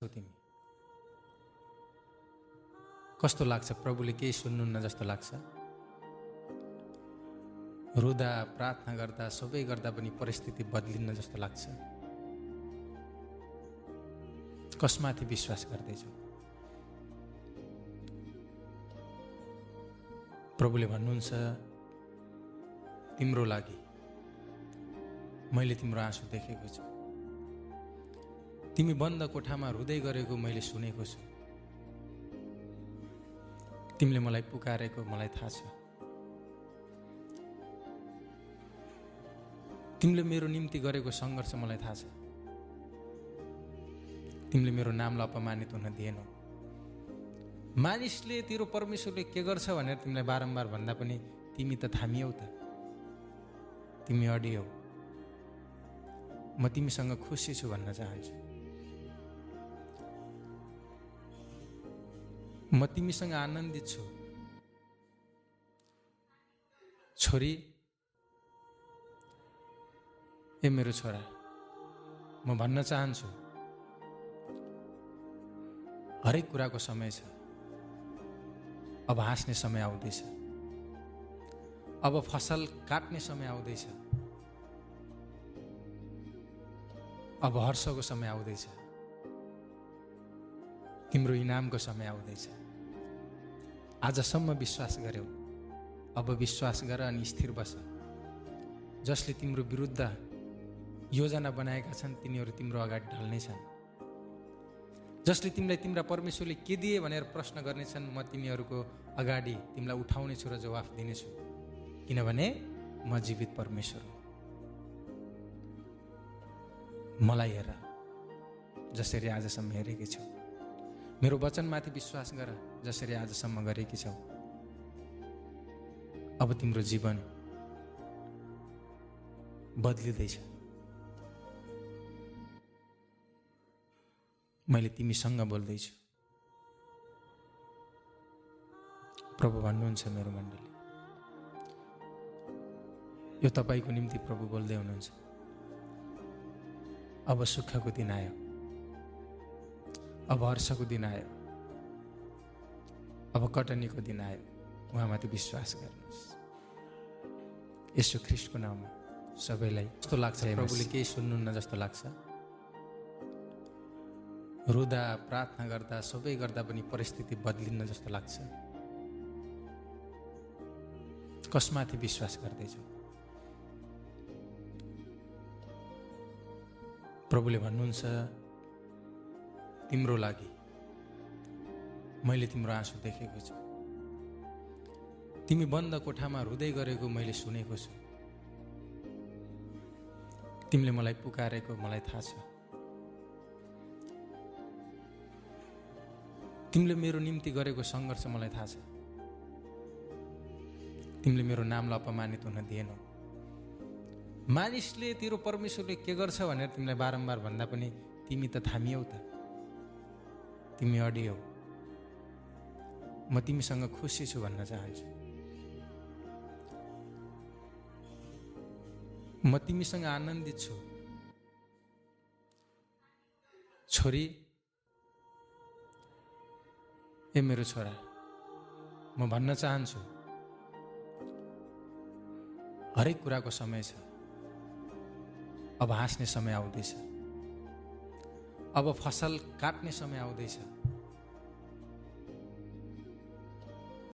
तिमी कस्तो लाग्छ? प्रभुले केही सुन्नुहुन्न जस्तो लाग्छ? रुदा प्रार्थना गर्दा सबै गर्दा पनि परिस्थिति बदलिन्न जस्तो लाग्छ? कसमाथि विश्वास गर्दैछौ? प्रभुले भन्नुहुन्छ, तिम्रो लागि मैले तिम्रो आँसु देखेको छु। तिमी बन्द कोठामा रुँदै गरेको मैले सुनेको छु। तिमीले मलाई पुकारेको मलाई थाहा छ। तिमीले मेरो निम्ति गरेको सङ्घर्ष मलाई थाहा छ। तिमीले मेरो नामलाई अपमानित हुन दिएनौ। मानिसले तिम्रो परमेश्वरले के गर्छ भनेर तिमीलाई बारम्बार भन्दा पनि तिमी त थामियौ त, तिमी अडियौ। म तिमीसँग खुसी छु भन्न चाहन्छु। म तिमीसँग आनन्दित छु। छोरी, ए मेरो छोरा, म भन्न चाहन्छु, हरेक कुराको समय छ। अब हाँस्ने समय आउँदैछ। अब फसल काट्ने समय आउँदैछ। अब हर्षको समय आउँदैछ। तिम्रो इनामको समय आउँदैछ। आजसम्म विश्वास गर्यौ, अब विश्वास गर अनि स्थिर बस। जसले तिम्रो विरुद्ध योजना बनाएका छन् तिनीहरू तिम्रो अगाडि ढल्नेछन्। जसले तिमीलाई तिम्रा परमेश्वरले के दिए भनेर प्रश्न गर्नेछन्, म तिनीहरूको अगाडि तिमीलाई उठाउनेछु र जवाफ दिनेछु, किनभने म जीवित परमेश्वर हुँ। मलाई हेर जसरी आजसम्म हेरेकी छौ। मेरो वचनमाथि विश्वास गर जसरी आजसम्म गरेकी छौ। अब तिम्रो जीवन बदलिँदैछ। मैले तिमीसँग बोल्दैछु। प्रभु भन्नुहुन्छ, मेरो मण्डली, यो तपाईको निम्ति प्रभु बोल्दै हुनुहुन्छ। अब सुखको दिन आयो। अब हर्षको दिन आयो। अब कटनीको दिन आयो। उहाँमाथि विश्वास गर्नुहोस्। येशू ख्रीष्टको नाममा सबैलाई कस्तो लाग्छ? प्रभुले केही सुन्नुहुन्न जस्तो लाग्छ? रुदा प्रार्थना गर्दा सबै गर्दा पनि परिस्थिति बदलिन्न जस्तो लाग्छ? कसमाथि विश्वास गर्दैछौ? प्रभुले भन्नुहुन्छ, तिम्रो लागि मैले तिम्रो आँसु देखेको छु। तिमी बन्द कोठामा रुँदै गरेको मैले सुनेको छु। तिमीले मलाई पुकारेको मलाई थाहा छ। तिमीले मेरो निम्ति गरेको सङ्घर्ष मलाई थाहा छ। तिमीले मेरो नामलाई अपमानित हुन दिएनौ। मानिसले तिम्रो परमेश्वरले के गर्छ भनेर तिमीलाई बारम्बार भन्दा पनि तिमी त थामियौ त, तिमी अडियौ। म तिमीसँग खुसी छु भन्न चाहन्छु। म तिमीसँग आनन्दित छु। छोरी, ए मेरो छोरा, म भन्न चाहन्छु, हरेक कुराको समय छ। अब हाँस्ने समय आउँदैछ। अब फसल काट्ने समय आउँदैछ।